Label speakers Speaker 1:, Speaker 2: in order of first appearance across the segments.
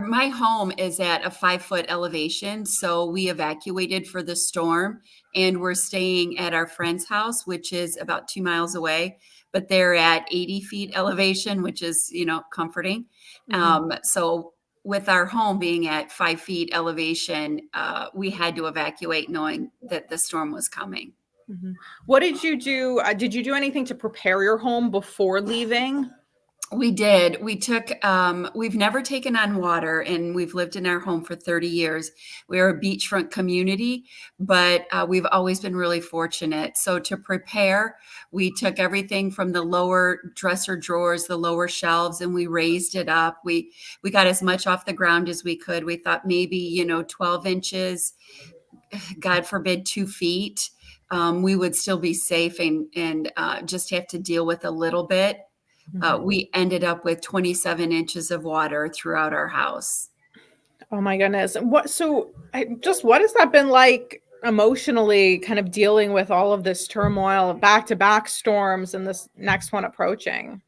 Speaker 1: my home is at a 5-foot elevation, so we evacuated for the storm, and we're staying at our friend's house, which is about 2 miles away, but they're at 80 feet elevation, which is, comforting. So with our home being at 5 feet elevation, we had to evacuate knowing that the storm was coming.
Speaker 2: What did you do? Did you do anything to prepare your home before leaving?
Speaker 1: We did. We've never taken on water, and we've lived in our home for 30 years. We are a beachfront community, but we've always been really fortunate. So to prepare, we took everything from the lower dresser drawers, the lower shelves, and we raised it up. We got as much off the ground as we could. We thought maybe, 12 inches, God forbid, 2 feet. We would still be safe and just have to deal with a little bit. We ended up with 27 inches of water throughout our house.
Speaker 2: Oh my goodness. What has that been like emotionally, kind of dealing with all of this turmoil, back-to-back storms and this next one approaching?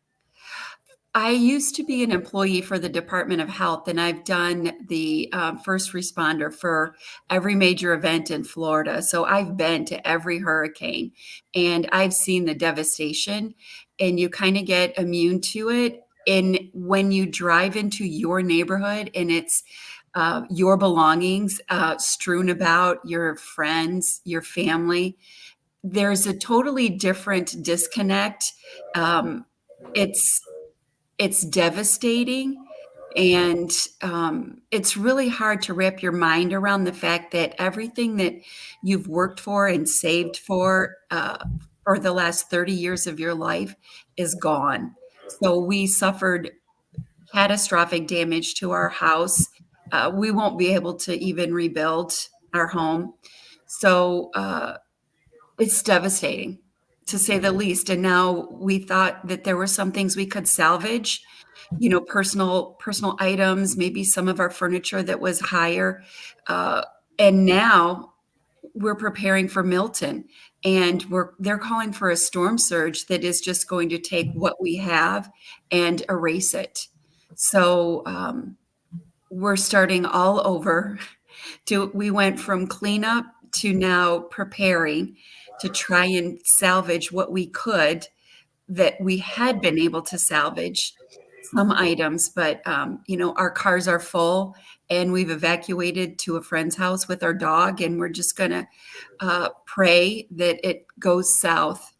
Speaker 1: I used to be an employee for the Department of Health, and I've done the first responder for every major event in Florida. So I've been to every hurricane, and I've seen the devastation, and you kind of get immune to it. And when you drive into your neighborhood and it's your belongings strewn about, your friends, your family, there's a totally different disconnect. It's devastating, and it's really hard to wrap your mind around the fact that everything that you've worked for and saved for the last 30 years of your life is gone. So we suffered catastrophic damage to our house. We won't be able to even rebuild our home. So it's devastating, to say the least. And now we thought that there were some things we could salvage, personal items, maybe some of our furniture that was higher. And now we're preparing for Milton, and they're calling for a storm surge that is just going to take what we have and erase it. So we're starting all over. We went from cleanup to now preparing to try and salvage what we could, that we had been able to salvage some items, but our cars are full, and we've evacuated to a friend's house with our dog, and we're just gonna pray that it goes south.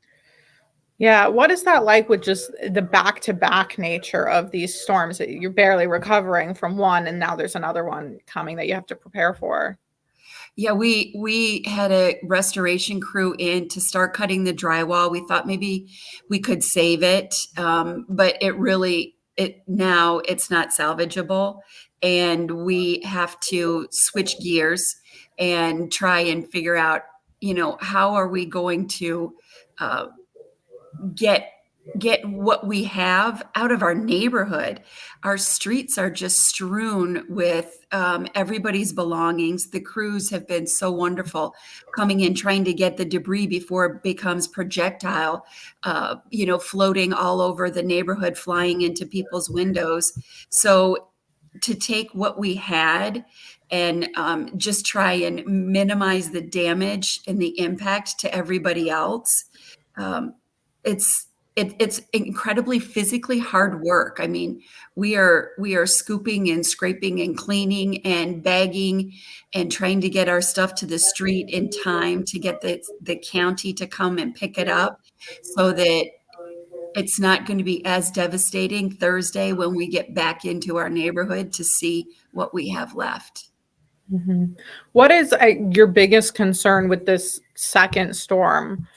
Speaker 2: Yeah, what is that like with just the back-to-back nature of these storms? You're barely recovering from one, and now there's another one coming that you have to prepare for.
Speaker 1: Yeah, we had a restoration crew in to start cutting the drywall. We thought maybe we could save it, but now it's not salvageable, and we have to switch gears and try and figure out, how are we going to get what we have out of our neighborhood. Our streets are just strewn with everybody's belongings. The crews have been so wonderful coming in, trying to get the debris before it becomes projectile, floating all over the neighborhood, flying into people's windows. So to take what we had and just try and minimize the damage and the impact to everybody else, it's incredibly physically hard work. I mean, we are scooping and scraping and cleaning and bagging and trying to get our stuff to the street in time to get the county to come and pick it up, so that it's not going to be as devastating Thursday when we get back into our neighborhood to see what we have left.
Speaker 2: Mm-hmm. What is your biggest concern with this second storm?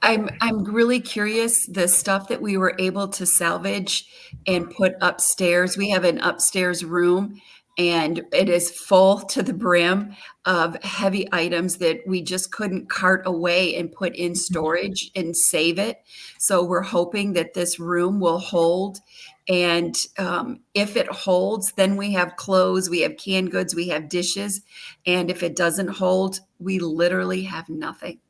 Speaker 1: I'm really curious, the stuff that we were able to salvage and put upstairs. We have an upstairs room, and it is full to the brim of heavy items that we just couldn't cart away and put in storage and save it. So we're hoping that this room will hold. And if it holds, then we have clothes, we have canned goods, we have dishes. And if it doesn't hold, we literally have nothing.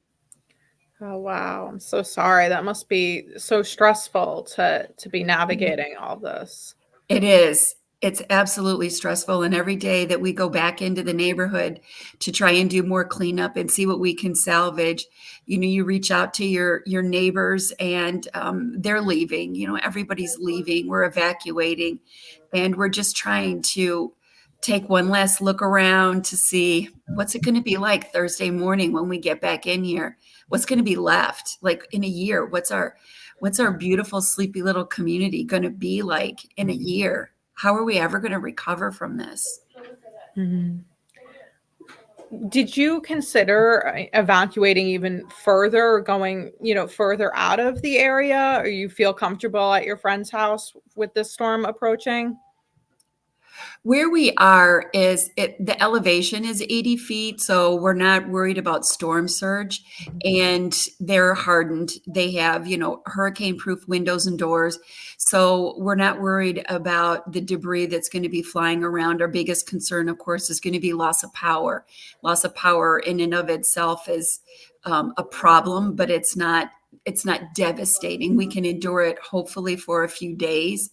Speaker 2: Oh, wow. I'm so sorry. That must be so stressful to be navigating all this.
Speaker 1: It is. It's absolutely stressful, and every day that we go back into the neighborhood to try and do more cleanup and see what we can salvage, you reach out to your neighbors and, they're leaving, everybody's leaving, we're evacuating, and we're just trying to take one last look around to see what's it gonna be like Thursday morning when we get back in here? What's gonna be left? Like, in a year, what's our beautiful, sleepy little community gonna be like in a year? How are we ever gonna recover from this?
Speaker 2: Mhm. Did you consider evacuating even further, going, further out of the area, or you feel comfortable at your friend's house with this storm approaching?
Speaker 1: Where we are is the elevation is 80 feet, so we're not worried about storm surge, and they're hardened. They have, hurricane-proof windows and doors, so we're not worried about the debris that's gonna be flying around. Our biggest concern, of course, is gonna be loss of power. Loss of power in and of itself is, a problem, but it's not devastating. We can endure it hopefully for a few days.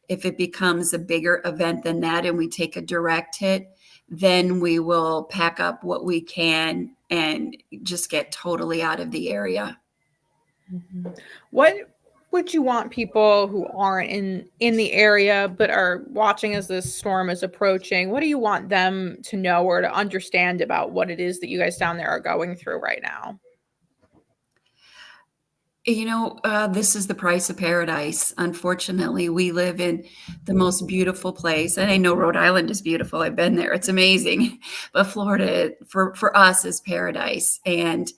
Speaker 1: If it becomes a bigger event than that and we take a direct hit, then we will pack up what we can and just get totally out of the area.
Speaker 2: Mhm. What would you want people who aren't in the area but are watching as this storm is approaching? What do you want them to know or to understand about what it is that you guys down there are going through right now?
Speaker 1: This is the price of paradise. Unfortunately, we live in the most beautiful place, and I know Rhode Island is beautiful. I've been there; it's amazing. But Florida, for us, is paradise, and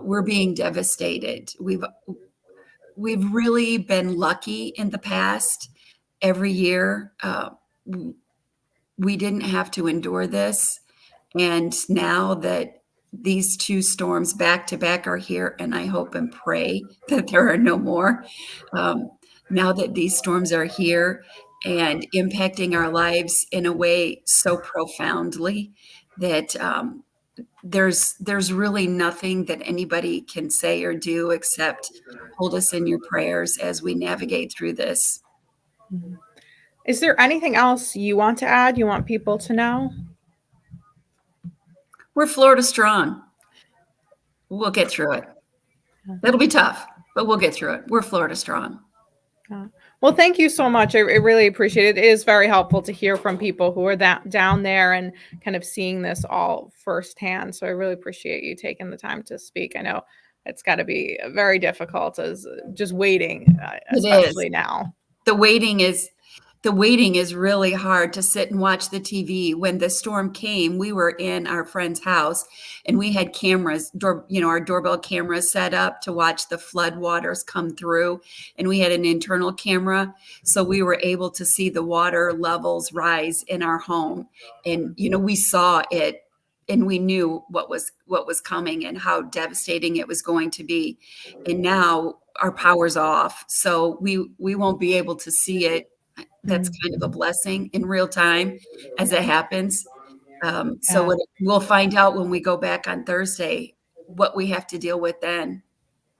Speaker 1: we're being devastated. We've really been lucky in the past. Every year, we didn't have to endure this. And now that these two storms back to back are here, and I hope and pray that there are no more. Um, Now that these storms are here and impacting our lives in a way so profoundly that there's really nothing that anybody can say or do except hold us in your prayers as we navigate through this.
Speaker 2: Mhm. Is there anything else you want to add, you want people to know?
Speaker 1: We're Florida strong. We'll get through it.
Speaker 2: Yeah.
Speaker 1: It'll be tough, but we'll get through it. We're Florida strong.
Speaker 2: Yeah. Well, thank you so much. I really appreciate it. It is very helpful to hear from people who are that down there and kind of seeing this all firsthand. So I really appreciate you taking the time to speak. I know it's got to be very difficult as just waiting,
Speaker 1: It is.
Speaker 2: especially now.
Speaker 1: The waiting is the waiting is really hard to sit and watch the TV. When the storm came, we were in our friend's house and we had cameras, our doorbell cameras set up to watch the flood waters come through. And we had an internal camera. So we were able to see the water levels rise in our home. And, we saw it and we knew what was coming and how devastating it was going to be. And now our power's off. So we won't be able to see it. That's
Speaker 2: Mm,
Speaker 1: kind of a blessing in real time as it happens. So
Speaker 2: yeah.
Speaker 1: we'll find out when we go back on Thursday what we have to deal with then.